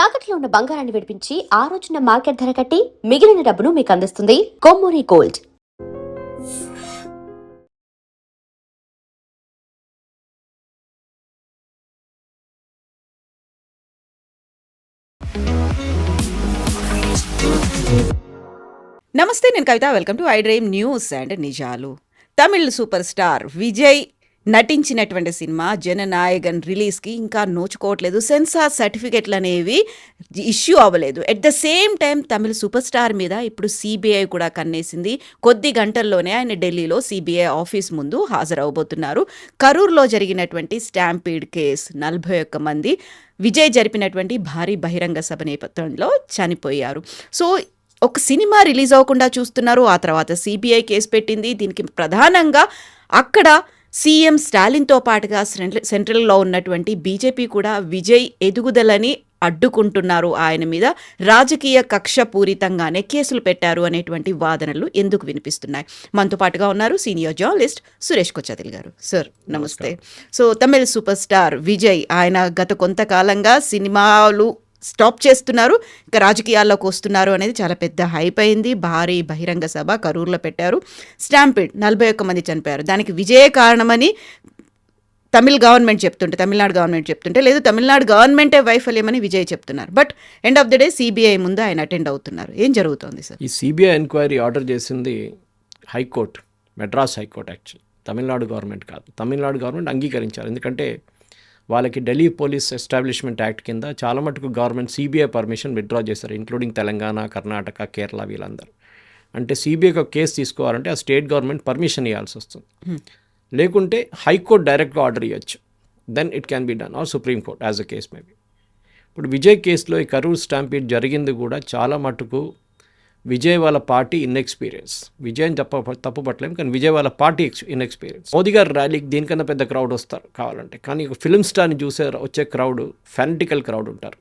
తాకట్లో ఉన్న బంగారాన్ని విడిపించి ఆ రోజున మార్కెట్ ధర కట్టి మిగిలిన డబ్బును మీకు అందిస్తుంది కొమ్మూరి గోల్డ్. నమస్తే, నేను Kavitha. Welcome to I dream news and నిజాలు. తమిళ్ సూపర్ స్టార్ విజయ్ నటించినటువంటి సినిమా జననాయగన్ రిలీజ్కి ఇంకా నోచుకోవట్లేదు. సెన్సార్ సర్టిఫికెట్లు అనేవి ఇష్యూ అవ్వలేదు. At the same time Tamil super star మీద ఇప్పుడు సిబిఐ కూడా కన్నేసింది. కొద్ది గంటల్లోనే ఆయన ఢిల్లీలో సిబిఐ ఆఫీస్ ముందు హాజరవబోతున్నారు. కరూర్లో జరిగినటువంటి స్టాంపీడ్ కేసు 41 మంది విజయ్ జరిపినటువంటి భారీ బహిరంగ సభ నేపథ్యంలో చనిపోయారు. సో ఒక సినిమా రిలీజ్ అవ్వకుండా చూస్తున్నారు. ఆ తర్వాత సిబిఐ కేసు పెట్టింది. దీనికి ప్రధానంగా అక్కడ సీఎం స్టాలిన్తో పాటుగా సెంట్రల్లో ఉన్నటువంటి బీజేపీ కూడా విజయ్ ఎదుగుదలని అడ్డుకుంటున్నారు, ఆయన మీద రాజకీయ కక్ష పూరితంగానే కేసులు పెట్టారు అనేటువంటి వాదనలు ఎందుకు వినిపిస్తున్నాయి. మనతో పాటుగా ఉన్నారు సీనియర్ జర్నలిస్ట్ సురేష్ కొచ్చాదిల్ గారు. సార్ నమస్తే. So Tamil super star Vijay, ఆయన గత కొంతకాలంగా సినిమాలు స్టాప్ చేస్తున్నారు, ఇంకా రాజకీయాల్లోకి వస్తున్నారు అనేది చాలా పెద్ద హైప్ అయింది. భారీ బహిరంగ సభ కరూర్లో పెట్టారు. స్టాంపిడ్ 41 మంది చనిపోయారు. దానికి విజయే కారణమని తమిళనాడు గవర్నమెంట్ చెప్తుంటే లేదు, తమిళనాడు గవర్నమెంటే వైఫల్యమని విజయ్ చెప్తున్నారు. But end of the day CBI ముందు ఆయన అటెండ్ అవుతున్నారు. ఏం జరుగుతోంది సార్? ఈ సిబిఐ ఎంక్వైరీ ఆర్డర్ చేసింది high court, Madras high court. Actually Tamil Nadu government కాదు. తమిళనాడు గవర్నమెంట్ అంగీకరించారు. ఎందుకంటే వాళ్ళకి ఢిల్లీ పోలీస్ ఎస్టాబ్లిష్మెంట్ యాక్ట్ కింద చాలా మటుకు గవర్నమెంట్ సిబిఐ పర్మిషన్ విత్డ్రా చేశారు, ఇంక్లూడింగ్ తెలంగాణ, కర్ణాటక, కేరళ వీళ్ళందరూ. అంటే సిబిఐకి ఒక కేసు తీసుకోవాలంటే ఆ స్టేట్ గవర్నమెంట్ పర్మిషన్ ఇవ్వాల్సి వస్తుంది. లేకుంటే హైకోర్టు డైరెక్ట్గా ఆర్డర్ ఇవ్వచ్చు. Then it can be done, or supreme court as a case maybe. ఇప్పుడు విజయ్ కేసులో ఈ కరూర్ స్టాంపీడ్ జరిగింది కూడా చాలా మటుకు విజయ్ వాళ్ళ పార్టీ ఇన్ఎక్స్పీరియన్స్. విజయ్ తప్పు పట్టలేము, కానీ విజయ్ వాళ్ళ పార్టీ ఇన్ఎక్స్పీరియన్స్. మోదీ గారు ర్యాలీకి దీనికన్నా పెద్ద క్రౌడ్ వస్తారు కావాలంటే, కానీ ఒక ఫిల్మ్ స్టార్ని చూసే వచ్చే క్రౌడ్ ఫెనటికల్ క్రౌడ్ ఉంటారు.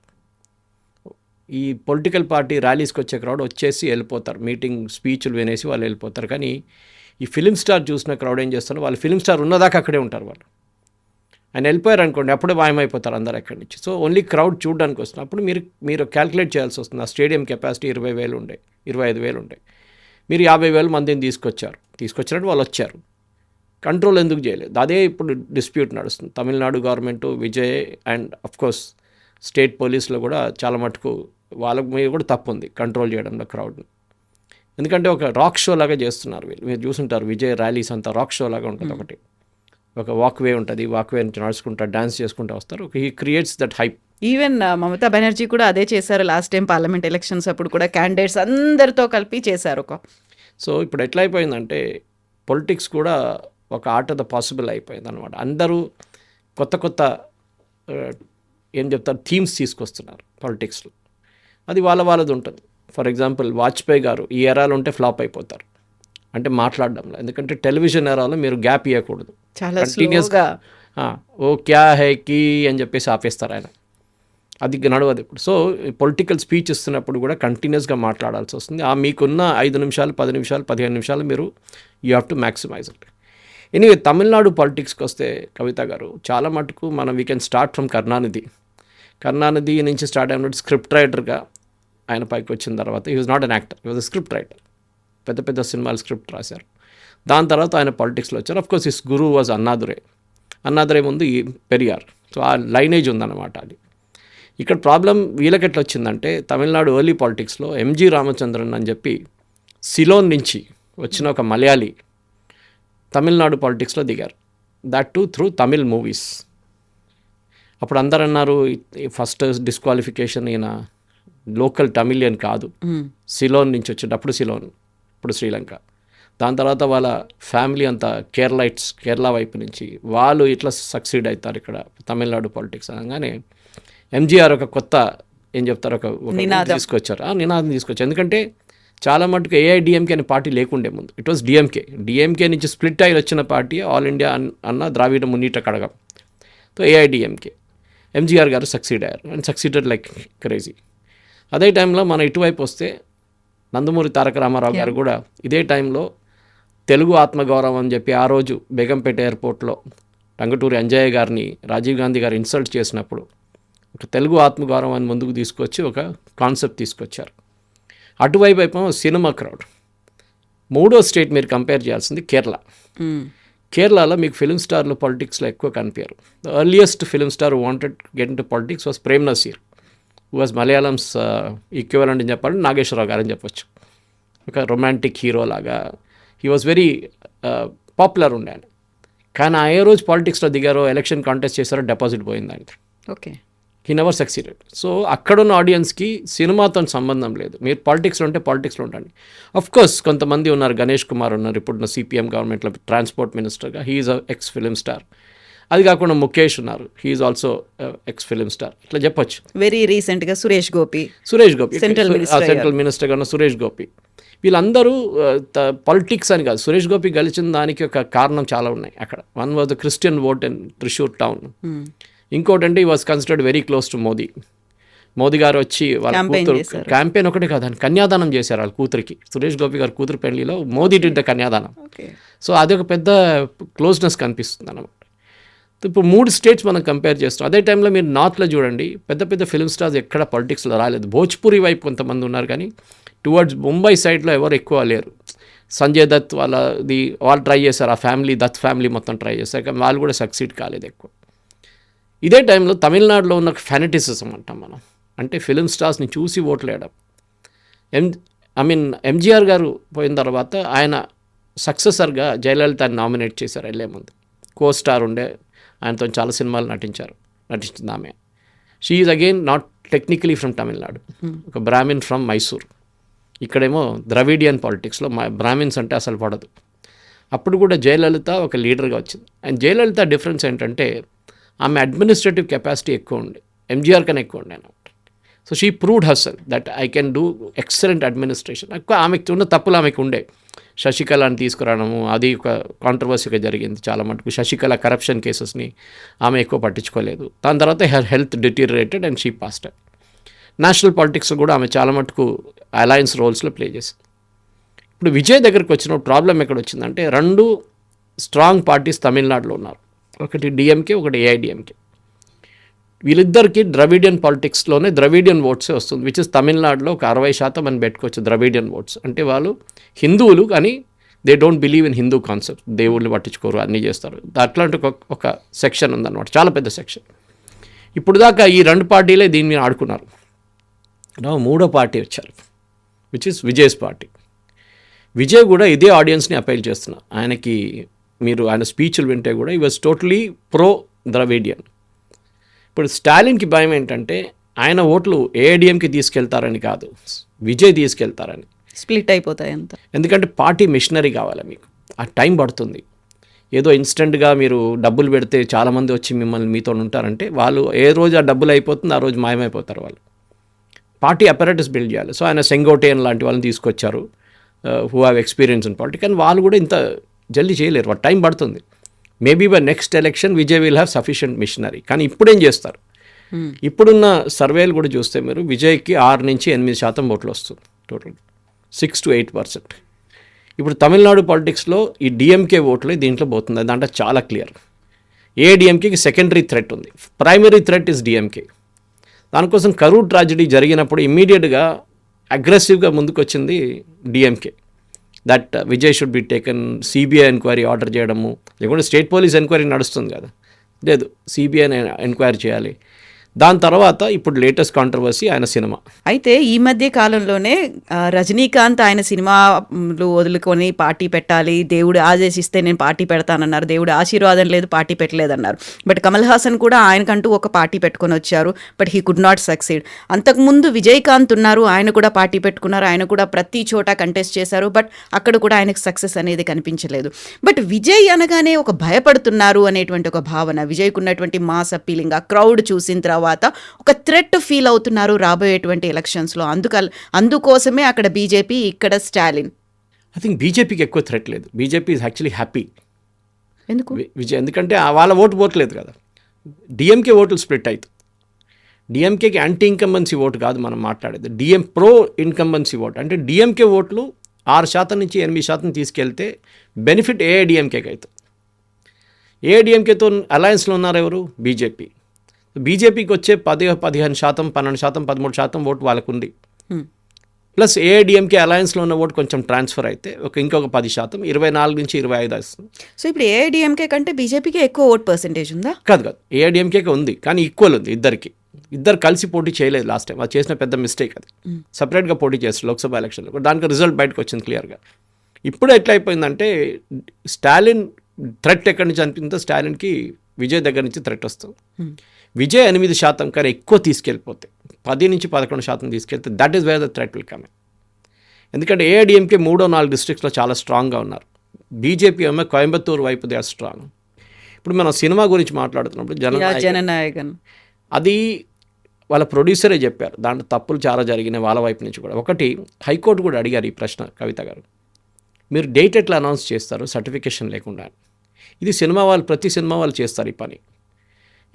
ఈ పొలిటికల్ పార్టీ ర్యాలీస్కి వచ్చే క్రౌడ్ వచ్చేసి వెళ్ళిపోతారు, మీటింగ్ స్పీచ్లు వినేసి వాళ్ళు వెళ్ళిపోతారు. కానీ ఈ ఫిల్మ్ స్టార్ చూసిన క్రౌడ్ ఏం చేస్తారు, వాళ్ళు ఫిల్మ్ స్టార్ ఉన్నదాకా అక్కడే ఉంటారు. వాళ్ళు ఆయన వెళ్ళిపోయారు అనుకోండి, అప్పుడే మాయమైపోతారు అందరు అక్కడి నుంచి. సో ఓన్లీ క్రౌడ్ చూడడానికి వస్తుంది. అప్పుడు మీరు క్యాల్కులేట్ చేయాల్సి వస్తుంది. ఆ స్టేడియం కెపాసిటీ 20,000 ఉండే, 25,000 ఉండే. మీరు 50,000 మందిని తీసుకొచ్చినట్టు వాళ్ళు వచ్చారు. కంట్రోల్ ఎందుకు చేయలేదు? అదే ఇప్పుడు డిస్ప్యూట్ నడుస్తుంది. Tamil Nadu government, Vijay and of course state పోలీసులో కూడా చాలా మటుకు వాళ్ళ మీద కూడా తప్పు ఉంది కంట్రోల్ చేయడంలో క్రౌడ్ని. ఎందుకంటే ఒక రాక్ షో లాగా చేస్తున్నారు వీళ్ళు. మీరు చూసుంటారు విజయ్ ర్యాలీస్ అంతా రాక్ షో లాగా ఉంటుంది. ఒకటి ఒక వాక్వే ఉంటుంది, వాక్వే నుంచి నడుచుకుంటా డాన్స్ చేసుకుంటూ వస్తారు. He creates that hype. Even Mamata Banerjee కూడా అదే చేశారు. లాస్ట్ టైం పార్లమెంట్ ఎలక్షన్స్ అప్పుడు కూడా క్యాండిడేట్స్ అందరితో కలిపి చేశారు. సో ఇప్పుడు ఎట్లా అయిపోయిందంటే పొలిటిక్స్ కూడా ఒక ఆర్ట్ ఆఫ్ ద పాసిబుల్ అయిపోయింది అనమాట. అందరూ కొత్త ఏం చెప్తారు థీమ్స్ తీసుకొస్తున్నారు పొలిటిక్స్లో. అది వాళ్ళది ఉంటుంది. ఫర్ ఎగ్జాంపుల్ వాజ్పేయి గారు ఈ ఎరాలో ఉంటే ఫ్లాప్ అయిపోతారు, అంటే మాట్లాడడంలో. ఎందుకంటే టెలివిజన్ ఎరాలో మీరు గ్యాప్ ఇవ్వకూడదు, చాలా కంటిన్యూస్గా ఓ క్యా హై కీ అని చెప్పేసి ఆపేస్తారు ఆయన. అది నడవదు ఇప్పుడు. సో పొలిటికల్ స్పీచ్ ఇస్తున్నప్పుడు కూడా కంటిన్యూస్గా మాట్లాడాల్సి వస్తుంది. మీకున్న 5 నిమిషాలు, 10 నిమిషాలు, 15 నిమిషాలు మీరు you have to maximise it. Anyway Tamil Nadu పాలిటిక్స్కి వస్తే కవిత గారు, చాలా మటుకు మనం we can start from Karunanidhi నుంచి స్టార్ట్ అయినట్టు స్క్రిప్ట్ రైటర్గా ఆయన పైకి వచ్చిన తర్వాత he was not an actor, he was a script writer. పెద్ద సినిమాలు స్క్రిప్ట్ రాశారు. దాని తర్వాత ఆయన పాలిటిక్స్లో వచ్చారు. Of course his guru was Annadurai ముందు ఈ పెరియార్. సో ఆ లైనేజ్ ఉందన్నమాట. అది ఇక్కడ ప్రాబ్లం వీళ్ళకి ఎట్లా వచ్చిందంటే తమిళనాడు ఎర్లీ పాలిటిక్స్లో ఎంజి రామచంద్రన్ అని చెప్పి సిలోన్ నుంచి వచ్చిన ఒక మలయాళీ తమిళనాడు పాలిటిక్స్లో దిగారు. That to through Tamil movies. అప్పుడు అందరు అన్నారు ఫస్ట్ డిస్క్వాలిఫికేషన్, ఈయన లోకల్ తమిళియన్ కాదు, సిలోన్ నుంచి వచ్చేటప్పుడు సిలోన్, ఇప్పుడు శ్రీలంక. దాని తర్వాత వాళ్ళ ఫ్యామిలీ అంతా కేరళ వైపు నుంచి వాళ్ళు ఇట్లా సక్సీడ్ అవుతారు ఇక్కడ తమిళనాడు పాలిటిక్స్ అనగానే ఎంజీఆర్ ఒక కొత్త ఏం చెప్తారు ఒక నినాదం తీసుకొచ్చారు. ఎందుకంటే చాలా మటుకు ఏఐడిఎంకే అనే పార్టీ లేకుండే ముందు. ఇట్ వాజ్ డిఎంకే నుంచి స్ప్లిట్ అయ్యి వచ్చిన పార్టీ ఆల్ ఇండియా అన్న ద్రావిడ మున్నీట కడగం. సో ఏఐడిఎంకే ఎంజీఆర్ గారు సక్సీడ్ అయ్యారు అండ్ సక్సీడెడ్ లైక్ క్రేజీ. అదే టైంలో మన ఇటువైపు వస్తే నందమూరి తారక రామారావు గారు కూడా ఇదే టైంలో తెలుగు ఆత్మగౌరవం అని చెప్పి ఆ రోజు బేగంపేట ఎయిర్పోర్ట్లో టంగుటూరి అంజయ్య గారిని రాజీవ్ గాంధీ గారు ఇన్సల్ట్ చేసినప్పుడు ఒక తెలుగు ఆత్మగౌరవాన్ని ముందుకు తీసుకొచ్చి ఒక కాన్సెప్ట్ తీసుకొచ్చారు. అటువైపు ఏమో సినిమా క్రౌడ్. మూడో స్టేట్ మీరు కంపేర్ చేయాల్సింది కేరళ. కేరళలో మీకు ఫిలిం స్టార్లు పాలిటిక్స్లో ఎక్కువ కనిపించారు. The earliest film star wanted get into politics was Prem Nazir, who was Malayalam's equivalent అని చెప్పాలంటే నాగేశ్వరరావు గారు అని చెప్పొచ్చు. ఒక రొమాంటిక్ హీరో లాగా హీ వాజ్ వెరీ పాపులర్ ఉండే ఆయన. కానీ ఏ రోజు పాలిటిక్స్లో దిగారో, ఎలక్షన్ కాంటెస్ట్ చేశారో, డిపాజిట్ పోయింది ఆయన. Okay. He never succeeded. So అక్కడున్న ఆడియన్స్కి సినిమాతో సంబంధం లేదు. మీరు పాలిటిక్స్లో ఉంటే పాలిటిక్స్లో ఉండండి. అఫ్ కోర్స్ కొంతమంది ఉన్నారు, గణేష్ కుమార్ ఉన్నారు ఇప్పుడున్న సిపిఎం గవర్నమెంట్లో ట్రాన్స్పోర్ట్ మినిస్టర్గా, హీఈస్ ఎక్స్ ఫిలిం స్టార్. అది కాకుండా ముఖేష్ ఉన్నారు, he's also ex film star. ఇట్లా చెప్పొచ్చు. వెరీ రీసెంట్గా సురేష్ గోపి సెంట్రల్ మినిస్టర్ ఉన్న సురేష్ గోపి, వీళ్ళందరూ పాలిటిక్స్ అని కాదు. సురేష్ గోపి గెలిచిన దానికి ఒక కారణం చాలా ఉన్నాయి అక్కడ. One was the Christian vote in Thrissur town. ఇంకోటి అంటే ఈ was considered very close to Modi గారు వచ్చి వాళ్ళ కూతురు క్యాంపెయిన్ ఒకటే కాదు, కన్యాదానం చేశారు వాళ్ళ కూతురికి. సురేష్ గోపి గారి కూతురు పెళ్లిలో మోదీ డి కన్యాదానం. సో అది ఒక పెద్ద క్లోజ్నెస్ కనిపిస్తుంది అన్నమాట. ఇప్పుడు 3 స్టేట్స్ మనం కంపేర్ చేస్తాం. అదే టైంలో మీరు నార్త్లో చూడండి, పెద్ద పెద్ద ఫిల్మ్ స్టార్స్ ఎక్కడ పాలిటిక్స్లో రాలేదు. భోజ్పురి వైపు కొంతమంది ఉన్నారు, కానీ టువర్డ్స్ ముంబై సైడ్లో ఎవరు ఎక్కువ లేరు. సంజయ్ దత్ వాళ్ళు ట్రై చేశారు, ఆ ఫ్యామిలీ దత్ ఫ్యామిలీ మొత్తం ట్రై చేశారు, కానీ వాళ్ళు కూడా సక్సీడ్ కాలేదు ఎక్కువ. ఇదే టైంలో తమిళనాడులో ఉన్న ఫెనటిసిజం అంటాం మనం, అంటే ఫిలిం స్టార్స్ని చూసి ఓట్లు వేయడం. ఎంజీఆర్ గారు పోయిన తర్వాత ఆయన సక్సెసర్గా జయలలితని నామినేట్ చేశారు వెళ్ళే ముందు. కో స్టార్ ఉండే, ఆయనతో చాలా సినిమాలు నటించింది ఆమె. She is again not technically from Tamil Nadu, ఒక బ్రాహ్మిన్ ఫ్రమ్ మైసూర్. ఇక్కడేమో ద్రవిడియన్ పాలిటిక్స్లో బ్రాహ్మిన్స్ అంటే అసలు పడదు. అప్పుడు కూడా జయలలిత ఒక లీడర్గా వచ్చింది. అండ్ జయలలిత డిఫరెన్స్ ఏంటంటే ఆమె అడ్మినిస్ట్రేటివ్ కెపాసిటీ ఎక్కువ ఉండే, ఎంజీఆర్ కన్నా ఎక్కువ ఉండే అనమాట. So she proved herself that I can do excellent administration. ఎక్కువ ఆమెకు ఉన్న తప్పులు ఆమెకు ఉండే. శశికళని తీసుకురావడము అది ఒక కాంట్రవర్సీగా జరిగింది చాలా మటుకు. శశికళ కరప్షన్ కేసెస్ని ఆమె ఎక్కువ పట్టించుకోలేదు. దాని తర్వాత her health deteriorated and she passed. National పాలిటిక్స్లో కూడా ఆమె చాలా మటుకు అలయన్స్ రోల్స్లో ప్లే చేసింది. ఇప్పుడు విజయ్ దగ్గరికి వచ్చిన ప్రాబ్లం ఎక్కడ వచ్చిందంటే, 2 స్ట్రాంగ్ పార్టీస్ తమిళనాడులో ఉన్నారు. ఒకటి డిఎంకే, ఒకటి ఏఐడిఎంకే. వీళ్ళిద్దరికి ద్రవిడియన్ పాలిటిక్స్లోనే ద్రవిడియన్ ఓట్సే వస్తుంది, విచ్ ఇస్ తమిళనాడులో ఒక 60% అని పెట్టుకోవచ్చు ద్రవిడియన్ ఓట్స్. అంటే వాళ్ళు హిందువులు, కానీ they don't believe in Hindu concept, దేవుళ్ళు పట్టించుకోరు, అన్నీ చేస్తారు. అట్లాంటి ఒక సెక్షన్ ఉందన్నమాట, చాలా పెద్ద సెక్షన్. ఇప్పుడు దాకా ఈ 2 పార్టీలే దీని మీద ఆడుకున్నారు. మూడో పార్టీ వచ్చారు, which is Vijay's party. Vijay కూడా ఇదే ఆడియన్స్ని అపీల్ చేస్తున్నారు. ఆయనకి మీరు ఆయన స్పీచ్లు వింటే కూడా ఈ వాజ్ టోటలీ ప్రో ద్రవిడియన్. ఇప్పుడు స్టాలిన్కి భయం ఏంటంటే ఆయన ఓట్లు ఏఐడిఎంకి తీసుకెళ్తారని కాదు, విజయ్ తీసుకెళ్తారని. స్ప్లిట్ అయిపోతాయి అంత. ఎందుకంటే పార్టీ మిషనరీ కావాలి మీకు, ఆ టైం పడుతుంది. ఏదో ఇన్స్టెంట్గా మీరు డబ్బులు పెడితే చాలామంది వచ్చి మీతో ఉంటారంటే వాళ్ళు ఏ రోజు ఆ డబ్బులు అయిపోతుంది ఆ రోజు మాయమైపోతారు వాళ్ళు. పార్టీ అపరేటస్ బిల్డ్ చేయాలి. సో ఆయన సెంగోటేన్ లాంటి వాళ్ళని తీసుకొచ్చారు, who have experience in politics. కానీ వాళ్ళు కూడా ఇంత జల్దీ చేయలేరు, వాళ్ళ టైం పడుతుంది. Maybe by next election Vijay will have sufficient machinery. కానీ ఇప్పుడేం చేస్తారు, ఇప్పుడున్న సర్వేలు కూడా చూస్తే మీరు విజయ్కి 6-8% ఓట్లు వస్తుంది, టోటల్ 6 to 8%. ఇప్పుడు తమిళనాడు పాలిటిక్స్లో ఈ డిఎంకే ఓట్లే దీంట్లో పోతుంది, దాంట్లో చాలా క్లియర్. ఏఐడిఎంకేకి సెకండరీ థ్రెట్ ఉంది, ప్రైమరీ థ్రెట్ ఇస్ డిఎంకే. దానికోసం కరూర్ ట్రాజడీ జరిగినప్పుడు ఇమ్మీడియట్గా అగ్రెసివ్గా ముందుకు వచ్చింది DMK, that Vijay should be taken, CBI enquiry order చేయడము, లేకుంటే స్టేట్ పోలీస్ ఎంక్వైరీ నడుస్తుంది కదా, లేదు సిబిఐ ఎంక్వైరీ చేయాలి. దాని తర్వాత ఇప్పుడు లేటెస్ట్ కాంట్రవర్సీ ఆయన సినిమా. అయితే ఈ మధ్య కాలంలోనే రజనీకాంత్ ఆయన సినిమాలు వదులుకొని పార్టీ పెట్టాలి, దేవుడు ఆదేశిస్తే నేను పార్టీ పెడతానన్నారు, దేవుడు ఆశీర్వాదం లేదు పార్టీ పెట్టలేదన్నారు. బట్ కమల్ హాసన్ కూడా ఆయనకంటూ ఒక పార్టీ పెట్టుకొని వచ్చారు, but he could not succeed. అంతకుముందు విజయకాంత్ ఉన్నారు, ఆయన కూడా పార్టీ పెట్టుకున్నారు, ఆయన కూడా ప్రతి చోట కంటెస్ట్ చేశారు, బట్ అక్కడ కూడా ఆయనకు సక్సెస్ అనేది కనిపించలేదు. బట్ విజయ్ అనగానే ఒక భయపడుతున్నారు అనేటువంటి ఒక భావన, విజయ్కు ఉన్నటువంటి మాస్ అప్పీలింగ్, ఆ క్రౌడ్ చూసిన తర్వాత ఒక థ్రెట్ ఫీల్ అవుతున్నారు రాబోయేటువంటి ఎలక్షన్స్లో. అందుకోసమే అక్కడ బీజేపీ, ఇక్కడ స్టాలిన్. ఐ థింక్ బీజేపీకి ఎక్కువ థ్రెట్ లేదు. BJP is actually happy. ఎందుకు విజయ్? ఎందుకంటే వాళ్ళ ఓటు పోట్లేదు కదా, డిఎంకే ఓట్లు స్ప్లిట్ అవుతుంది. డిఎంకేకి యాంటీ ఇన్కంబెన్సీ ఓటు కాదు మనం మాట్లాడేది, ప్రో ఇన్కంబెన్సీ ఓటు. అంటే డిఎంకే ఓట్లు 6% నుంచి 8% తీసుకెళ్తే బెనిఫిట్ ఏఐడిఎంకేకి అవుతుంది. ఏఐడిఎంకేతో అలయన్స్లో ఉన్నారు ఎవరు? బీజేపీ. బీజేపీకి వచ్చే 15%, 12%, 13% ఓటు వాళ్ళకు ఉంది. Hmm. ప్లస్ ఏఐడిఎంకే అలయన్స్లో ఉన్న ఓటు కొంచెం ట్రాన్స్ఫర్ అయితే ఇంకొక 10%, 24 నుంచి 25 వస్తుంది. సో ఇప్పుడు ఏఐడిఎంకే కంటే బీజేపీకి ఎక్కువ ఓట్ పర్సెంటేజ్ ఉందా? కాదు ఏఐడిఎంకేకి ఉంది, కానీ ఈక్వల్ ఉంది ఇద్దరికి. ఇద్దరు కలిసి పోటీ చేయలేదు లాస్ట్ టైం, అది చేసిన పెద్ద మిస్టేక్. అది సపరేట్గా పోటీ చేస్తారు లోక్సభ ఎలక్షన్లో, దానికి రిజల్ట్ బయటకు వచ్చింది క్లియర్గా. ఇప్పుడు ఎట్లా అయిపోయిందంటే స్టాలిన్ థ్రెట్ ఎక్కడి నుంచి అనిపించిందో స్టాలిన్కి విజయ్ దగ్గర నుంచి థ్రెట్ వస్తుంది. విజయ్ 8% కానీ ఎక్కువ తీసుకెళ్ళిపోతే 10 నుంచి 11% తీసుకెళ్తే that is where the threat will come. ఎందుకంటే ఏఐడిఎంకే 3-4 డిస్ట్రిక్ట్స్లో చాలా స్ట్రాంగ్గా ఉన్నారు. బీజేపీ ఏమో కోయంబత్తూరు వైపు దే ఆర్ స్ట్రాంగ్. ఇప్పుడు మనం సినిమా గురించి మాట్లాడుతున్నప్పుడు జననాయకన్ అది వాళ్ళ ప్రొడ్యూసరే చెప్పారు, దాంట్లో తప్పులు చాలా జరిగినాయి వాళ్ళ వైపు నుంచి కూడా. ఒకటి, హైకోర్టు కూడా అడిగారు ఈ ప్రశ్న కవిత గారు, మీరు డేట్ ఎట్లా అనౌన్స్ చేస్తారు సర్టిఫికేషన్ లేకుండా? ఇది సినిమా వాళ్ళు, ప్రతి సినిమా వాళ్ళు చేస్తారు ఈ పని.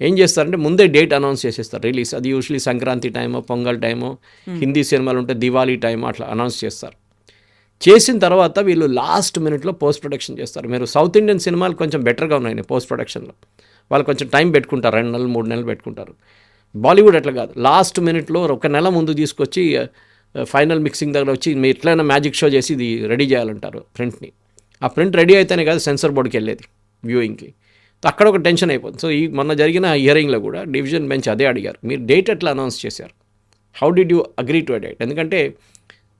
ఏం చేస్తారంటే ముందే డేట్ అనౌన్స్ చేసేస్తారు రిలీజ్. అది యూజువలీ సంక్రాంతి టైమో, పొంగల్ టైమో, హిందీ సినిమాలు ఉంటే దివాళీ టైమో అట్లా అనౌన్స్ చేస్తారు. చేసిన తర్వాత వీళ్ళు లాస్ట్ మినిట్లో పోస్ట్ ప్రొడక్షన్ చేస్తారు. మీరు సౌత్ ఇండియన్ సినిమాలు కొంచెం బెటర్గా ఉన్నాయి పోస్ట్ ప్రొడక్షన్లో, వాళ్ళు కొంచెం టైం పెట్టుకుంటారు, 2 నెలలు 3 నెలలు పెట్టుకుంటారు. బాలీవుడ్ అట్లా కాదు, లాస్ట్ మినిట్లో 1 నెల ముందు తీసుకొచ్చి ఫైనల్ మిక్సింగ్ దగ్గర వచ్చి మీరు ఎట్లయినా మ్యాజిక్ షో చేసి ఇది రెడీ చేయాలంటారు ప్రింట్ని. ఆ ప్రింట్ రెడీ అయితేనే కాదు సెన్సర్ బోర్డుకి వెళ్ళేది వ్యూయింగ్కి. అక్కడ ఒక టెన్షన్ అయిపోతుంది. సో ఈ మొన్న జరిగిన హియరింగ్లో కూడా డివిజన్ బెంచ్ అదే అడిగారు, మీరు డేట్ ఎట్లా అనౌన్స్ చేశారు, how did you agree to a date? ఎందుకంటే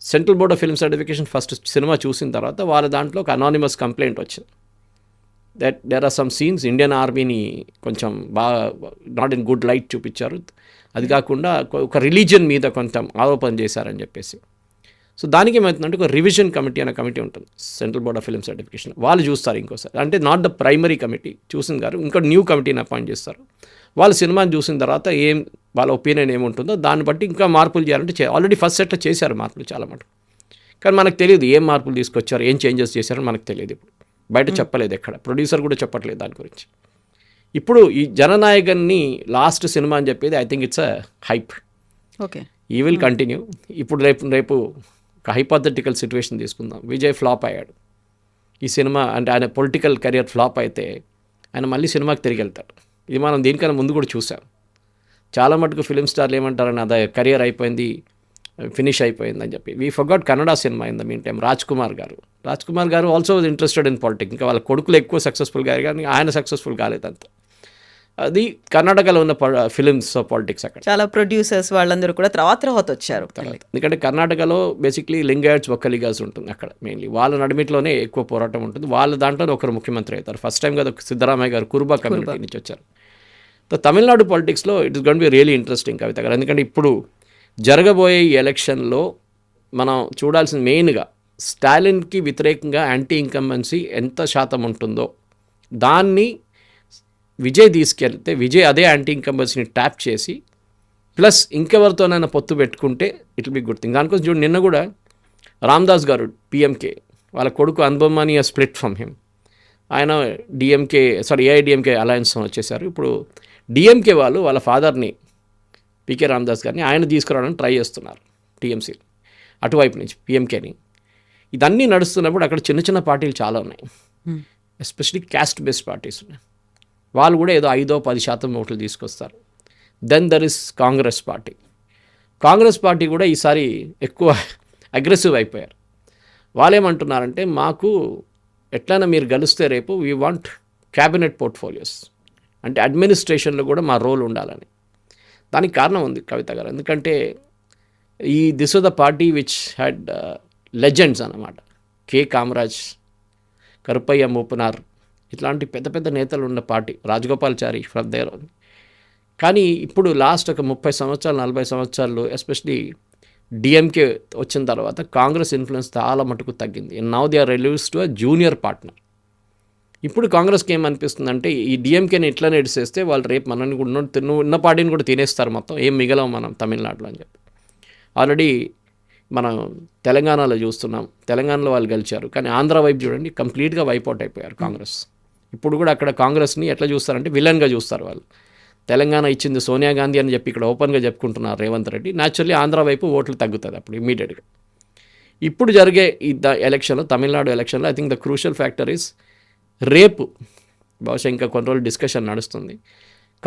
central board of film certification first cinema చూసిన తర్వాత వాళ్ళ దాంట్లో ఒక అనానిమస్ కంప్లైంట్ వచ్చింది that there are some scenes Indian ఆర్మీని కొంచెం బాగా నాట్ ఇన్ గుడ్ లైట్ చూపించారు, అది కాకుండా ఒక రిలీజియన్ మీద కొంచెం ఆరోపణ చేశారని చెప్పేసి. సో దానికి ఏమవుతుందంటే ఒక రివిజన్ కమిటీ అనే కమిటీ ఉంటుంది central board of film certification, వాళ్ళు చూస్తారు ఇంకోసారి. అంటే నాట్ ద ప్రైమరీ కమిటీ చూసిన గారు ఇంకో న్యూ కమిటీని అపాయింట్ చేస్తారు. వాళ్ళు సినిమాని చూసిన తర్వాత వాళ్ళ ఒపీనియన్ ఏముంటుందో దాన్ని బట్టి ఇంకా మార్పులు చేయాలంటే ఆల్రెడీ ఫస్ట్ సెట్లో చేశారు మార్పులు చాలా మటుకు, కానీ మనకు తెలియదు ఏం మార్పులు తీసుకొచ్చారు, ఏం చేంజెస్ చేశారని మనకు తెలియదు. ఇప్పుడు బయట చెప్పలేదు, ఎక్కడ ప్రొడ్యూసర్ కూడా చెప్పట్లేదు దాని గురించి. ఇప్పుడు ఈ జననాయకన్ని లాస్ట్ సినిమా అని చెప్పేది I think it's a hype. Okay, ఈ విల్ కంటిన్యూ. ఇప్పుడు రేపు ఒక హైపోథెటికల్ సిచ్యువేషన్ తీసుకుందాం, విజయ్ ఫ్లాప్ అయ్యాడు ఈ సినిమా, అంటే ఆయన పొలిటికల్ కెరియర్ ఫ్లాప్ అయితే ఆయన మళ్ళీ సినిమాకి తిరిగి వెళ్తాడు. ఇది మనం దీనికన్నా ముందు కూడా చూసాం. చాలా మటుకు ఫిలిం స్టార్లు ఏమంటారని అదే కెరియర్ అయిపోయింది, ఫినిష్ అయిపోయిందని చెప్పి. We forgot Kannada cinema in the meantime. Raj Kumar garu also was interested in politics. ఇంకా వాళ్ళ కొడుకులు ఎక్కువ సక్సెస్ఫుల్ గారు కానీ ఆయన సక్సెస్ఫుల్ కాలేదంత. అది కర్ణాటకలో ఉన్న ఫిలిమ్స్ పాలిటిక్స్ అక్కడ చాలా ప్రొడ్యూసర్స్ వాళ్ళందరూ కూడా తర్వాత వచ్చారు. ఎందుకంటే కర్ణాటకలో బేసిక్లీ లింగాయట్స్ ఒక్కలిగాస్ ఉంటుంది అక్కడ మెయిన్లీ, వాళ్ళ నడిమిట్లోనే ఎక్కువ పోరాటం ఉంటుంది. వాళ్ళ దాంట్లో ఒకరు ముఖ్యమంత్రి అవుతారు. ఫస్ట్ టైం కదా సిద్ధరామయ్య గారు కురుబా కమ్యూనిటీ నుంచి వచ్చారు. తమిళనాడు పాలిటిక్స్లో it is gonna be really interesting Kavitha garu. ఎందుకంటే ఇప్పుడు జరగబోయే ఈ ఎలక్షన్లో మనం చూడాల్సిన మెయిన్గా స్టాలిన్కి వ్యతిరేకంగా యాంటీ ఇన్కంబెన్సీ ఎంత శాతం ఉంటుందో దాన్ని విజయ్ తీసుకెళ్తే, విజయ్ అదే యాంటీ ఇన్కంబెన్సీని ట్యాప్ చేసి ప్లస్ ఇంకెవరితోనైనా పొత్తు పెట్టుకుంటే it will be good thing. దానికోసం చూడు, నిన్న కూడా రామ్దాస్ గారు పిఎంకే వాళ్ళ కొడుకు అనుబమాని స్ప్లిట్ ఫ్రమ్ హిమ్, ఆయన ఏఐడిఎంకే అలయన్స్ వచ్చేసారు. ఇప్పుడు డిఎంకే వాళ్ళు వాళ్ళ ఫాదర్ని పికే రామదాస్ గారిని ఆయన తీసుకురావడానికి ట్రై చేస్తున్నారు టీఎంసీ అటువైపు నుంచి పిఎంకేని. ఇదన్నీ నడుస్తున్నప్పుడు అక్కడ చిన్న చిన్న పార్టీలు చాలా ఉన్నాయి, ఎస్పెషలీ క్యాస్ట్ బేస్డ్ పార్టీస్ ఉన్నాయి. వాళ్ళు కూడా ఏదో 5-10% ఓట్లు తీసుకొస్తారు. Then there is Congress party కూడా ఈసారి ఎక్కువ అగ్రెసివ్ అయిపోయారు. వాళ్ళు ఏమంటున్నారంటే మాకు ఎట్లయినా మీరు గెలిస్తే రేపు వీ వాంట్ క్యాబినెట్ పోర్ట్ఫోలియోస్, అంటే అడ్మినిస్ట్రేషన్లో కూడా మా రోల్ ఉండాలని. దానికి కారణం ఉంది కవిత గారు, ఎందుకంటే this was the party which had legends అన్నమాట. కే కామరాజ్, కరుపయ్య మూపనార్, ఇట్లాంటి పెద్ద పెద్ద నేతలు ఉన్న పార్టీ, రాజగోపాల్చారి ఫ్రమ్ దేర్. కానీ ఇప్పుడు లాస్ట్ ఒక 30 సంవత్సరాలు 40 సంవత్సరాలు ఎస్పెషలీ డిఎంకే వచ్చిన తర్వాత కాంగ్రెస్ ఇన్ఫ్లుయెన్స్ చాలా మటుకు తగ్గింది. Now they are reduced to a junior partner. ఇప్పుడు కాంగ్రెస్కి ఏమనిపిస్తుందంటే ఈ డిఎంకేని ఇట్లా నడిచేస్తే వాళ్ళు రేపు మనల్ని కూడా ఉన్న పార్టీని కూడా తినేస్తారు, మొత్తం ఏం మిగలవు మనం తమిళనాడులో అని చెప్పి. ఆల్రెడీ మనం తెలంగాణలో చూస్తున్నాం, తెలంగాణలో వాళ్ళు గెలిచారు, కానీ ఆంధ్ర వైపు చూడండి కంప్లీట్గా వైపౌట్ అయిపోయారు కాంగ్రెస్. ఇప్పుడు కూడా అక్కడ కాంగ్రెస్ని ఎట్లా చూస్తారంటే విలన్గా చూస్తారు వాళ్ళు. తెలంగాణ ఇచ్చింది సోనియా గాంధీ అని చెప్పి ఇక్కడ ఓపెన్గా చెప్పుకుంటున్నారు రేవంత్ రెడ్డి. న్యాచురల్లీ ఆంధ్ర వైపు ఓట్లు తగ్గుతుంది అప్పుడు ఇమీడియట్గా. ఇప్పుడు జరిగే ఈ ఎలక్షన్లో, తమిళనాడు ఎలక్షన్లో I think the crucial factor is రేపు బహుశా ఇంకా కొన్ని రోజులు డిస్కషన్ నడుస్తుంది.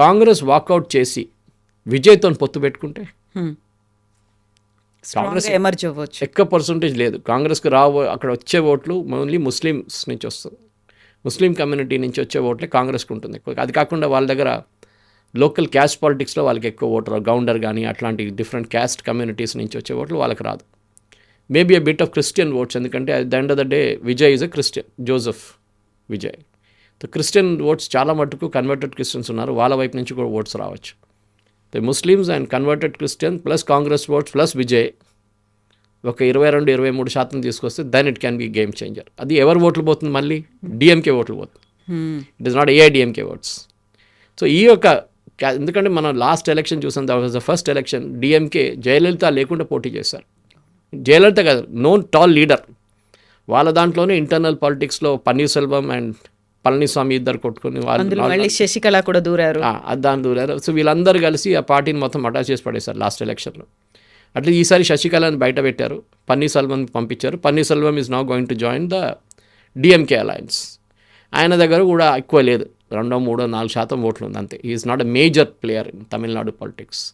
కాంగ్రెస్ వాకౌట్ చేసి విజయ్తో పొత్తు పెట్టుకుంటే కాంగ్రెస్ ఎమర్జ్ అవ్వచ్చు. ఎక్కువ పర్సంటేజ్ లేదు కాంగ్రెస్కి రావు. అక్కడ వచ్చే ఓట్లు ఓన్లీ ముస్లిమ్స్ నుంచి వస్తుంది, ముస్లిం కమ్యూనిటీ నుంచి వచ్చే ఓట్లే కాంగ్రెస్కి ఉంటుంది ఎక్కువ. అది కాకుండా వాళ్ళ దగ్గర లోకల్ క్యాస్ట్ పాలిటిక్స్లో వాళ్ళకి ఎక్కువ ఓటర్ గౌండర్ కానీ అట్లాంటి డిఫరెంట్ క్యాస్ట్ కమ్యూనిటీస్ నుంచి వచ్చే ఓట్లు వాళ్ళకి రాదు. Maybe a bit of Christian votes, ఎందుకంటే at the end of the day Vijay is a Christian, Joseph Vijay. So Christian oats చాలా మటుకు కన్వర్టెడ్ క్రిస్టియన్స్ ఉన్నారు, వాళ్ళ వైపు నుంచి కూడా ఓట్స్ రావచ్చు. The Muslims and converted Christian plus Congress votes plus Vijay ఒక 22-23% తీసుకొస్తే then it can be game changer. అది ఎవరు ఓట్లు పోతుంది, మళ్ళీ డిఎంకే ఓట్లు పోతుంది. It is not AIADMK votes. So ఈ యొక్క ఎందుకంటే మనం లాస్ట్ ఎలక్షన్ చూసాం, that was the first election DMK Jayalalithaa లేకుండా పోటీ చేశారు. జయలలిత కాదు, నోన్ టాల్ లీడర్. వాళ్ళ దాంట్లోనే ఇంటర్నల్ పాలిటిక్స్లో పన్నీర్సెల్వం అండ్ పళనిస్వామి ఇద్దరు కొట్టుకుని మళ్ళీ శశికళ కూడా దూరారు, దాన్ని దూరారు. సో వీళ్ళందరూ కలిసి ఆ పార్టీని మొత్తం అటాచ్ చేసి పడేశారు లాస్ట్ ఎలక్షన్లో. అట్లా ఈసారి శశికళని బయట పెట్టారు, పన్నీర్సెల్వం పంపించారు. Panneerselvam is now going to join the DMK alliance. ఆయన దగ్గర కూడా ఎక్కువ లేదు, 2-3-4% ఓట్లు ఉంది అంతే. Is not a major player in Tamil Nadu politics.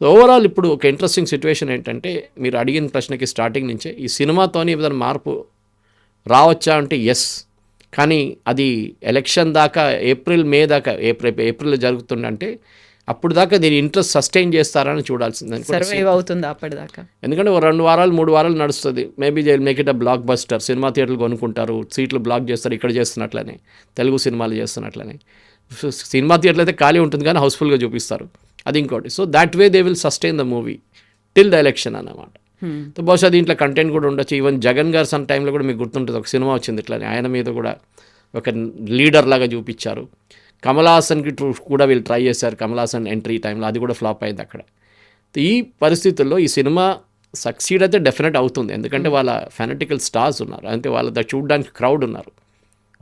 Overall ఇప్పుడు ఒక ఇంట్రెస్టింగ్ సిచ్యువేషన్ ఏంటంటే, మీరు అడిగిన ప్రశ్నకి స్టార్టింగ్ నుంచే ఈ సినిమాతోని ఏదైనా మార్పు రావచ్చా అంటే ఎస్, కానీ అది ఎలక్షన్ దాకా మే దాకా ఏప్రిల్ జరుగుతుందంటే అప్పుడు దాకా దీని ఇంట్రెస్ట్ సస్టైన్ చేస్తారని చూడాల్సింది. సర్వైవ్ అవుతుంది అప్పటిదాకా, ఎందుకంటే 2-3 వారాలు నడుస్తుంది. Maybe they will make it a block buster. Cinema థియేటర్లు కొనుక్కుంటారు, సీట్లు బ్లాక్ చేస్తారు, ఇక్కడ చేస్తున్నట్లనే తెలుగు సినిమాలు చేస్తున్నట్లనే. సినిమా థియేటర్లు అయితే ఖాళీ ఉంటుంది కానీ హౌస్ఫుల్గా చూపిస్తారు, అది ఇంకోటి. So that way they will sustain the movie till the election అన్నమాట. సో బహుశా దీంట్లో కంటెంట్ కూడా ఉండొచ్చు. ఈవెన్ జగన్ గారు సమ్ టైంలో కూడా మీకు గుర్తుంటుంది, ఒక సినిమా వచ్చింది ఇట్లానే, ఆయన మీద కూడా ఒక లీడర్ లాగా చూపించారు. కమల్ హాసన్కి కూడా వీళ్ళు ట్రై చేశారు, కమల్ హాసన్ ఎంట్రీ టైంలో, అది కూడా ఫ్లాప్ అయింది అక్కడ. ఈ పరిస్థితుల్లో ఈ సినిమా సక్సీడ్ అయితే డెఫినెట్ అవుతుంది, ఎందుకంటే వాళ్ళ ఫెనటికల్ స్టార్స్ ఉన్నారు, అంటే వాళ్ళ చూడడానికి క్రౌడ్ ఉన్నారు,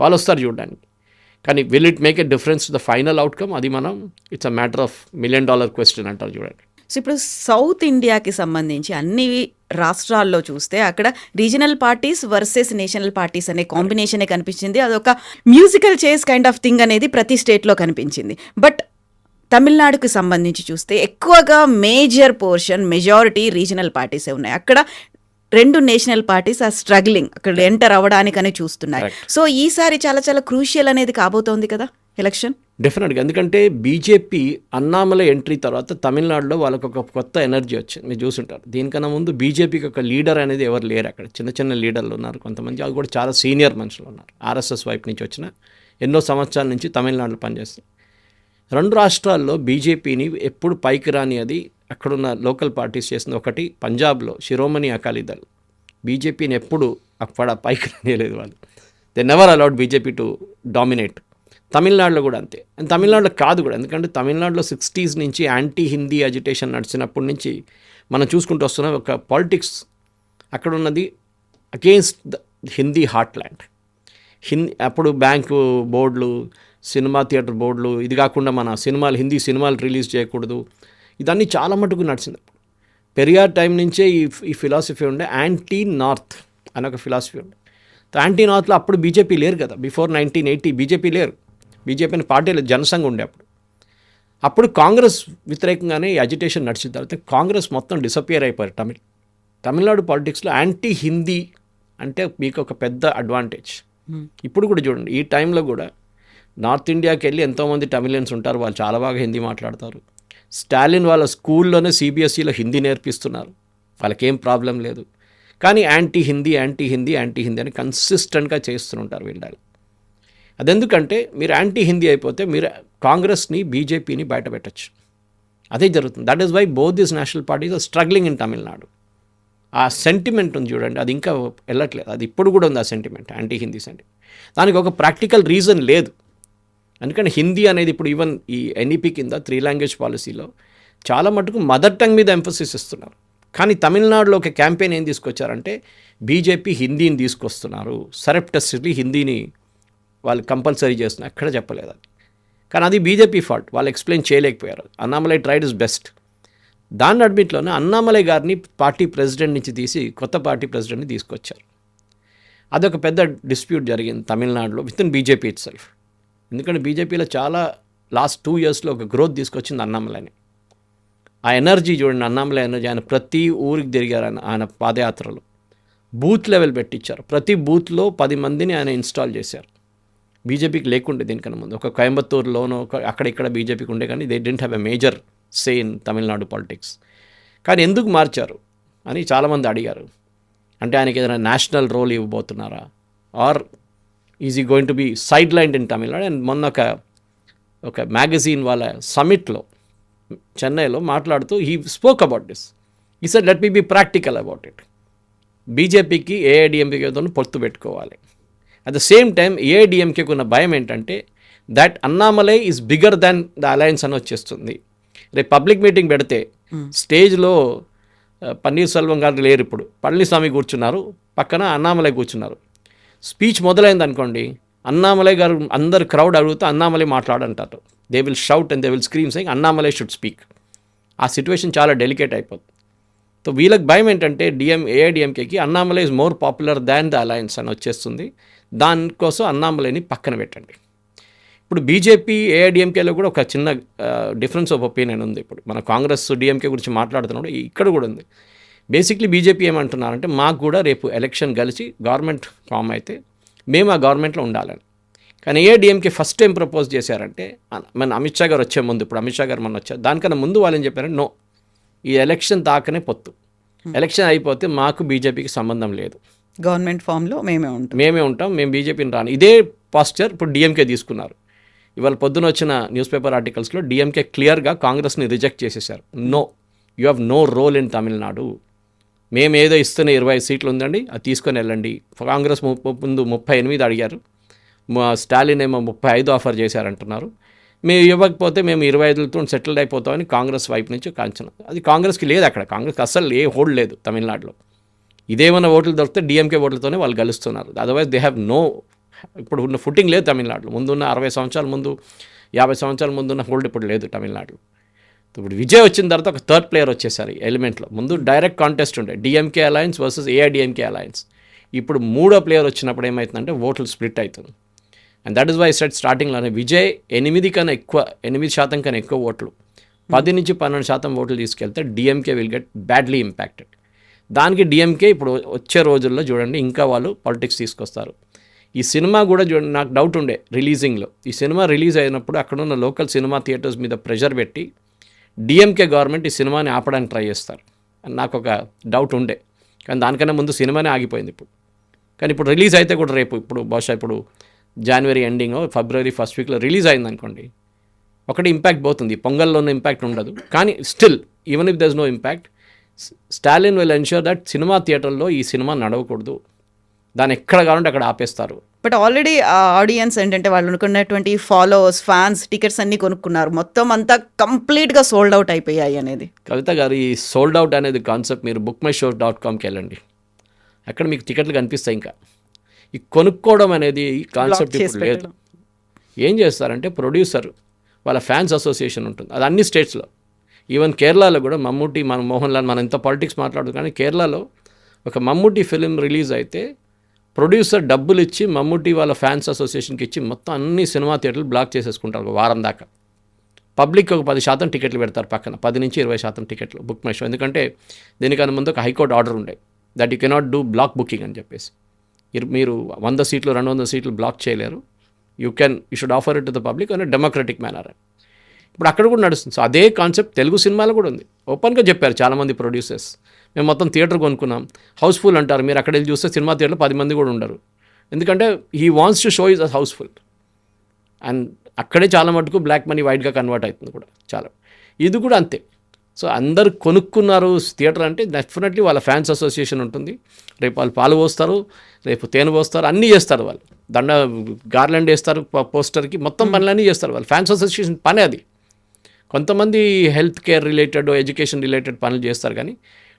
వాళ్ళు వస్తారు చూడడానికి. కానీ will it make a difference to the final outcome, అది మనం it's a matter of $1 million question అంటారు చూడండి. సో ఇప్పుడు సౌత్ ఇండియాకి సంబంధించి అన్ని రాష్ట్రాల్లో చూస్తే అక్కడ regional parties versus national parties అనే కాంబినేషనే కనిపించింది. అదొక మ్యూజికల్ చేస్ కైండ్ ఆఫ్ థింగ్ అనేది ప్రతి స్టేట్లో కనిపించింది. బట్ తమిళనాడుకు సంబంధించి చూస్తే ఎక్కువగా మేజర్ పోర్షన్ మెజారిటీ రీజనల్ పార్టీసే ఉన్నాయి. అక్కడ 2 నేషనల్ పార్టీస్ ఆ స్ట్రగ్లింగ్ అక్కడ ఎంటర్ అవ్వడానికనే చూస్తున్నాయి. సో ఈసారి చాలా చాలా క్రూషియల్ అనేది కాబోతోంది కదా ఎలక్షన్. డెఫినెట్గా, ఎందుకంటే బీజేపీ అన్నామలై ఎంట్రీ తర్వాత తమిళనాడులో వాళ్ళకు ఒక కొత్త ఎనర్జీ వచ్చింది, మీరు చూసుంటారు. దీనికన్నా ముందు బీజేపీకి ఒక లీడర్ అనేది ఎవరు లేరు అక్కడ, చిన్న చిన్న లీడర్లు ఉన్నారు కొంతమంది, అది కూడా చాలా సీనియర్ మనుషులు ఉన్నారు, ఆర్ఎస్ఎస్ వైపు నుంచి వచ్చిన ఎన్నో సంవత్సరాల నుంచి తమిళనాడులో పనిచేస్తారు. 2 రాష్ట్రాల్లో బీజేపీని ఎప్పుడు పైకి రాని అది అక్కడున్న లోకల్ పార్టీస్ చేసింది. ఒకటి పంజాబ్లో శిరోమణి అకాలీదళ్ బీజేపీని ఎప్పుడు అక్కడ పైకి రానియలేదు వాళ్ళు, they never allowed BJP to dominate. తమిళనాడులో కూడా అంతే, అండ్ తమిళనాడులో కాదు కూడా, ఎందుకంటే తమిళనాడులో 60s నుంచి యాంటీ హిందీ అజిటేషన్ నడిచినప్పటి నుంచి మనం చూసుకుంటూ వస్తున్నాం. ఒక పాలిటిక్స్ అక్కడ ఉన్నది against the Hindi heart land. అప్పుడు బ్యాంకు బోర్డులు, సినిమా థియేటర్ బోర్డులు, ఇది కాకుండా మన సినిమాలు హిందీ సినిమాలు రిలీజ్ చేయకూడదు, ఇదన్నీ చాలా మటుకు నడిచింది. పెరియార్ టైం నుంచే ఈ ఫిలాసఫీ ఉండే, యాంటీ నార్త్ అని ఒక ఫిలాసఫీ ఉండే. యాంటీ నార్త్లో అప్పుడు బీజేపీ లేరు కదా, బిఫోర్ 1980 బీజేపీ లేరు, బీజేపీ అనే పార్టీలో జనసంఘ్ ఉండే. అప్పుడు కాంగ్రెస్ వ్యతిరేకంగానే ఈ అజిటేషన్ నడిచిన తర్వాత కాంగ్రెస్ మొత్తం డిసపియర్ అయిపోయారు. తమిళనాడు పాలిటిక్స్లో యాంటీ హిందీ అంటే మీకు ఒక పెద్ద అడ్వాంటేజ్. ఇప్పుడు కూడా చూడండి, ఈ టైంలో కూడా నార్త్ ఇండియాకి వెళ్ళి ఎంతోమంది తమిళియన్స్ ఉంటారు, వాళ్ళు చాలా బాగా హిందీ మాట్లాడతారు. స్టాలిన్ వాళ్ళ స్కూల్లోనే సిబిఎస్ఈలో హిందీ నేర్పిస్తున్నారు, వాళ్ళకేం ప్రాబ్లం లేదు. కానీ anti Hindi anti Hindi anti Hindi అని కన్సిస్టెంట్గా చేస్తుంటారు వీళ్ళు. అదెందుకంటే మీరు యాంటీ హిందీ అయిపోతే మీరు కాంగ్రెస్ని బీజేపీని బయట పెట్టచ్చు, అదే జరుగుతుంది. That is why both this national parties are struggling in Tamil Nadu. ఆ సెంటిమెంట్ ఉంది చూడండి, అది ఇంకా వెళ్ళట్లేదు, అది ఇప్పుడు కూడా ఉంది ఆ సెంటిమెంట్, యాంటీ హిందీ సెంటిమెంట్. దానికి ఒక ప్రాక్టికల్ రీజన్ లేదు, ఎందుకంటే హిందీ అనేది ఇప్పుడు ఈవెన్ ఈ ఎన్ఈపీ కింద 3 లాంగ్వేజ్ పాలసీలో చాలా మటుకు మదర్ టంగ్ మీద ఎంఫసిస్ ఇస్తున్నారు. కానీ తమిళనాడులో ఒక క్యాంపెయిన్ ఏం తీసుకొచ్చారంటే బీజేపీ హిందీని తీసుకొస్తున్నారు, సరెప్టస్లీ హిందీని వాళ్ళు కంపల్సరీ చేస్తున్నారు, ఎక్కడ చెప్పలేదు అది. కానీ అది బీజేపీ ఫాల్ట్, వాళ్ళు ఎక్స్ప్లెయిన్ చేయలేకపోయారు. Annamalai tried is best. దాన్ని అడ్మిట్లోనే అన్నామలై గారిని పార్టీ ప్రెసిడెంట్ నుంచి తీసి కొత్త పార్టీ ప్రెసిడెంట్ని తీసుకొచ్చారు. అదొక పెద్ద డిస్ప్యూట్ జరిగింది తమిళనాడులో with in BJP it self. ఎందుకంటే బీజేపీలో చాలా లాస్ట్ 2 yearsలో ఒక గ్రోత్ తీసుకొచ్చింది అన్నామలని. ఆ ఎనర్జీ చూడండి, అన్నామలై ఎనర్జీ. ఆయన ప్రతి ఊరికి తిరిగారు ఆయన పాదయాత్రలో. బూత్ లెవెల్ పెట్టించారు. ప్రతి బూత్లో 10 మందిని ఆయన ఇన్స్టాల్ చేశారు. బీజేపీకి లేకుండే దీనికన్నా ముందు. ఒక కోయంబత్తూరులోనో అక్కడిక్కడ బీజేపీకి ఉండే, కానీ they didn't have a major say in Tamil Nadu politics. కానీ ఎందుకు మార్చారు అని చాలామంది అడిగారు. అంటే ఆయనకి ఏదైనా నేషనల్ రోల్ ఇవ్వబోతున్నారా, or is he going to be sidelined in Tamil Nadu. And మొన్న ఒక మ్యాగజైన్ వాళ్ళ సమిట్లో చెన్నైలో మాట్లాడుతూ he spoke about this. He said let me be practical about it. బీజేపీకి ఏఐడిఎంకేతో పొత్తు పెట్టుకోవాలి. అట్ ద సేమ్ టైం ఏఐడిఎంకేకి ఉన్న భయం ఏంటంటే that Annamalai is bigger than the alliance అని వచ్చేస్తుంది. రేపు పబ్లిక్ మీటింగ్ పెడితే స్టేజ్లో పన్నీర్ సెల్వం గారు లేరు, ఇప్పుడు పళనిస్వామి కూర్చున్నారు, పక్కన అన్నామలై కూర్చున్నారు. స్పీచ్ మొదలైంది అనుకోండి, అన్నామలై గారు అందరు క్రౌడ్ అడుగుతూ అన్నామలై మాట్లాడంటారు. They will shout and they will scream saying Annamalai should speak. ఆ సిచ్యువేషన్ చాలా డెలికేట్ అయిపోతుంది. సో వీళ్ళకి భయం ఏంటంటే ఏఐడిఎంకేకి Annamalai is more popular than the alliance అని వచ్చేస్తుంది. దానికోసం అన్నామలైని పక్కన పెట్టండి. ఇప్పుడు బీజేపీ ఏఐడిఎంకేలో కూడా ఒక చిన్న డిఫరెన్స్ ఆఫ్ ఒపీనియన్ ఉంది. ఇప్పుడు మన కాంగ్రెస్ డిఎంకే గురించి మాట్లాడుతున్నాడు, ఇక్కడ కూడా ఉంది. బేసిక్లీ బీజేపీ ఏమంటున్నారంటే మాకు కూడా రేపు ఎలక్షన్ కలిసి గవర్నమెంట్ ఫామ్ అయితే మేము ఆ గవర్నమెంట్లో ఉండాలని. కానీ ఏఐడిఎంకే ఫస్ట్ టైం ప్రపోజ్ చేశారంటే మన అమిత్ షా గారు వచ్చే ముందు, ఇప్పుడు అమిత్ షా గారు మన వచ్చారు, దానికన్నా ముందు వాళ్ళు ఏం చెప్పారంటే నో, ఈ ఎలక్షన్ దాకానే పొత్తు, ఎలక్షన్ అయిపోతే మాకు బీజేపీకి సంబంధం లేదు, గవర్నమెంట్ ఫామ్లో మేమే ఉంటాం, మేము బీజేపీని రాను. ఇదే పాస్చర్ ఇప్పుడు డిఎంకే తీసుకున్నారు. ఇవాళ పొద్దున వచ్చిన న్యూస్ పేపర్ ఆర్టికల్స్లో డిఎంకే క్లియర్గా కాంగ్రెస్ని రిజెక్ట్ చేసేసారు. No, you have no role in Tamil Nadu. మేము ఏదో ఇస్తున్న 20 సీట్లు ఉందండి, అది తీసుకొని వెళ్ళండి. కాంగ్రెస్ ముందు 38 అడిగారు, స్టాలిన్ ఏమో 35 ఆఫర్ చేశారంటున్నారు. మేము ఇవ్వకపోతే మేము 25లతో సెటిల్డ్ అయిపోతామని కాంగ్రెస్ వైపు నుంచి కాంచన. అది కాంగ్రెస్కి లేదు, అక్కడ కాంగ్రెస్కి అస్సలు ఏ హోల్డ్ లేదు తమిళనాడులో. ఇదేమైనా ఓట్లు దొరికితే డిఎంకే ఓట్లతోనే వాళ్ళు గెలుస్తున్నారు. అదర్వైజ్ దే హ్యావ్ నో, ఇప్పుడు ఉన్న ఫుటింగ్ లేదు తమిళనాడులో. ముందున్న 60 సంవత్సరాల ముందు 50 సంవత్సరాల ముందున్న హోల్డ్ ఇప్పుడు లేదు తమిళనాడులో. ఇప్పుడు విజయ్ వచ్చిన తర్వాత ఒక థర్డ్ ప్లేయర్ వచ్చేసారు ఈ ఎలిమెంట్లో. ముందు డైరెక్ట్ కాంటెస్ట్ ఉండే DMK alliance versus AIADMK alliance. ఇప్పుడు మూడో ప్లేయర్ వచ్చినప్పుడు ఏమవుతుందంటే ఓట్లు స్ప్లిట్ అవుతుంది. And that is why set స్టార్టింగ్లోనే విజయ్ 8% కన్నా ఎక్కువ ఓట్లు, 10 నుంచి 12% ఓట్లు తీసుకెళ్తే DMK will get badly impacted. దానికి డిఎంకే ఇప్పుడు వచ్చే రోజుల్లో చూడండి ఇంకా వాళ్ళు పాలిటిక్స్ తీసుకొస్తారు. ఈ సినిమా కూడా చూడండి, నాకు డౌట్ ఉండే రిలీజింగ్లో, ఈ సినిమా రిలీజ్ అయినప్పుడు అక్కడున్న లోకల్ సినిమా థియేటర్స్ మీద ప్రెషర్ పెట్టి డిఎంకే గవర్నమెంట్ ఈ సినిమాని ఆపడానికి ట్రై చేస్తారు అని నాకు ఒక డౌట్ ఉండే. కానీ దానికన్నా ముందు సినిమానే ఆగిపోయింది ఇప్పుడు. కానీ ఇప్పుడు రిలీజ్ అయితే కూడా రేపు ఇప్పుడు బహుశా ఇప్పుడు జనవరి ఎండింగ్ ఫిబ్రవరి ఫస్ట్ వీక్లో రిలీజ్ అయింది అనుకోండి, ఒకటి ఇంపాక్ట్ పోతుంది. పొంగల్లో ఉన్న ఇంపాక్ట్ ఉండదు. కానీ still even if there is no impact, Stalin will ensure that cinema థియేటర్లో ఈ సినిమా నడవకూడదు, దాన్ని ఎక్కడ కావాలంటే అక్కడ ఆపేస్తారు. బట్ ఆల్రెడీ ఆడియన్స్ ఏంటంటే వాళ్ళు అనుకున్నటువంటి ఫాలోవర్స్, ఫ్యాన్స్ టికెట్స్ అన్నీ కొనుక్కున్నారు, మొత్తం అంతా కంప్లీట్గా సోల్డ్ అవుట్ అయిపోయాయి అనేది. కవిత గారు, ఈ సోల్డ్ అవుట్ అనేది కాన్సెప్ట్ మీరు bookmyshow.comకి వెళ్ళండి, అక్కడ మీకు టికెట్లు కనిపిస్తాయి. ఇంకా ఈ కొనుక్కోవడం అనేది కాన్సెప్ట్ ఇప్పుడు లేదు. ఏం చేస్తారంటే ప్రొడ్యూసర్ వాళ్ళ ఫ్యాన్స్ అసోసియేషన్ ఉంటుంది, అది అన్ని స్టేట్స్లో, ఈవెన్ కేరళలో కూడా మమ్మూటి, మన మోహన్ లాల్, మనం ఇంత పాలిటిక్స్ మాట్లాడుతుంది కానీ కేరళలో ఒక మమ్మూటి ఫిలిం రిలీజ్ అయితే ప్రొడ్యూసర్ డబ్బులు ఇచ్చి మమ్మూటి వాళ్ళ ఫ్యాన్స్ అసోసియేషన్కి ఇచ్చి మొత్తం అన్ని సినిమా థియేటర్లు బ్లాక్ చేసేసుకుంటారు ఒక వారం దాకా. పబ్లిక్ ఒక 10% టికెట్లు పెడతారు పక్కన, 10 నుంచి 20% టికెట్లు బుక్ మై షో. ఎందుకంటే దీనికన్నా ముందు ఒక హైకోర్టు ఆర్డర్ ఉండే that you cannot do block booking అని చెప్పేసి. మీరు 100 సీట్లు 200 సీట్లు బ్లాక్ చేయలేరు, you should offer it to the public అనే డెమోక్రటిక్ మేనర్. ఇప్పుడు అక్కడ కూడా నడుస్తుంది. సో అదే కాన్సెప్ట్ తెలుగు సినిమాలో కూడా ఉంది. ఓపెన్గా చెప్పారు చాలామంది ప్రొడ్యూసర్స్, మేము మొత్తం థియేటర్ కొనుక్కున్నాం, హౌస్ఫుల్ అంటారు, మీరు అక్కడ వెళ్ళి చూస్తే సినిమా థియేటర్లో 10 మంది కూడా ఉండరు, ఎందుకంటే he wants to show is a housefull. And అక్కడే చాలా మటుకు బ్లాక్ మనీ వైట్గా కన్వర్ట్ అవుతుంది కూడా చాలా. ఇది కూడా అంతే. సో అందరు కొనుక్కున్నారు థియేటర్ అంటే డెఫినెట్లీ వాళ్ళ ఫ్యాన్స్ అసోసియేషన్ ఉంటుంది, రేపు వాళ్ళు పాలు పోస్తారు, రేపు తేనె పోస్తారు, అన్నీ చేస్తారు వాళ్ళు, గార్లాండ్ వేస్తారు పోస్టర్కి, మొత్తం పనులన్నీ చేస్తారు వాళ్ళు. ఫ్యాన్స్ అసోసియేషన్ పని అది. కొంతమంది health care related, education related పనులు చేస్తారు, కానీ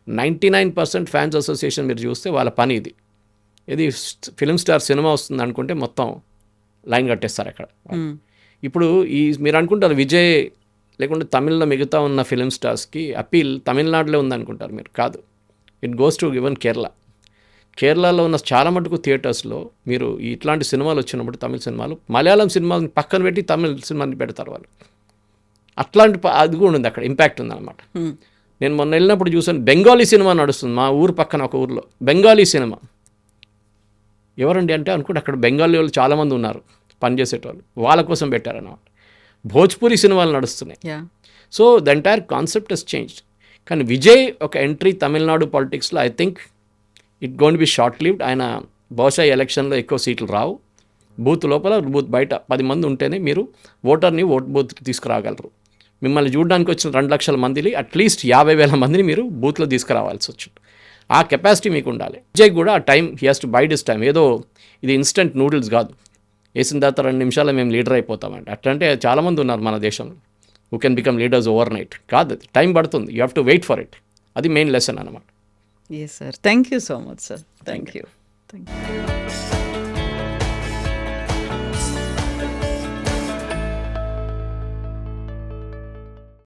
99% ఫ్యాన్స్ అసోసియేషన్ మీరు చూస్తే వాళ్ళ పని ఇది. ఇది ఫిలిం స్టార్ సినిమా వస్తుంది అనుకుంటే మొత్తం లైన్ కట్టేస్తారు అక్కడ. ఇప్పుడు మీరు అనుకుంటారు విజయ్ లేకుంటే తమిళ్లో మిగతా ఉన్న ఫిలిం స్టార్స్కి అపీల్ తమిళనాడులో ఉందనుకుంటారు మీరు, కాదు. It goes to even Kerala. కేరళలో ఉన్న చాలా మటుకు థియేటర్స్లో మీరు ఇట్లాంటి సినిమాలు వచ్చినప్పుడు తమిళ సినిమాలు మలయాళం సినిమాని పక్కన పెట్టి తమిళ సినిమాని పెడతారు వాళ్ళు. అట్లాంటి అది కూడా ఉంది అక్కడ, ఇంపాక్ట్ ఉందన్నమాట. నేను మొన్న వెళ్ళినప్పుడు చూసాను, బెంగాలీ సినిమా నడుస్తుంది మా ఊరు పక్కన ఒక ఊరిలో. బెంగాలీ సినిమా ఎవరండి అంటే అనుకుంటే అక్కడ బెంగాలీ వాళ్ళు చాలామంది ఉన్నారు పనిచేసేటోళ్ళు, వాళ్ళ కోసం పెట్టారన్నమాట. భోజ్పురి సినిమాలు నడుస్తున్నాయి. So the entire concept has changed. కానీ విజయ్ ఒక ఎంట్రీ తమిళనాడు పాలిటిక్స్లో I think it gonna be short lived. ఆయన బహుశా ఎలక్షన్లో ఎక్కువ సీట్లు రావు. బూత్ లోపల బూత్ బయట 10 మంది ఉంటేనే మీరు ఓటర్ని ఓట్ బూత్కి తీసుకురాగలరు. మిమ్మల్ని చూడడానికి వచ్చిన 2 లక్షల మందిని అట్లీస్ట్ 50,000 మందిని మీరు బూత్లో తీసుకురావాల్సి వచ్చింది. ఆ కెపాసిటీ మీకు ఉండాలి. విజయ్ కూడా ఆ time he has to bide his time. ఏదో ఇది ఇన్స్టెంట్ నూడిల్స్ కాదు, వేసిన తర్వాత 2 నిమిషాల్లో మేము లీడర్ అయిపోతామండి అట్లంటే చాలామంది ఉన్నారు మన దేశంలో who can become leaders overnight. కాదు, అది టైం పడుతుంది. You have to wait for it. అది మెయిన్ లెసన్ అన్నమాట. Yes sir, thank you so much sir. Thank you.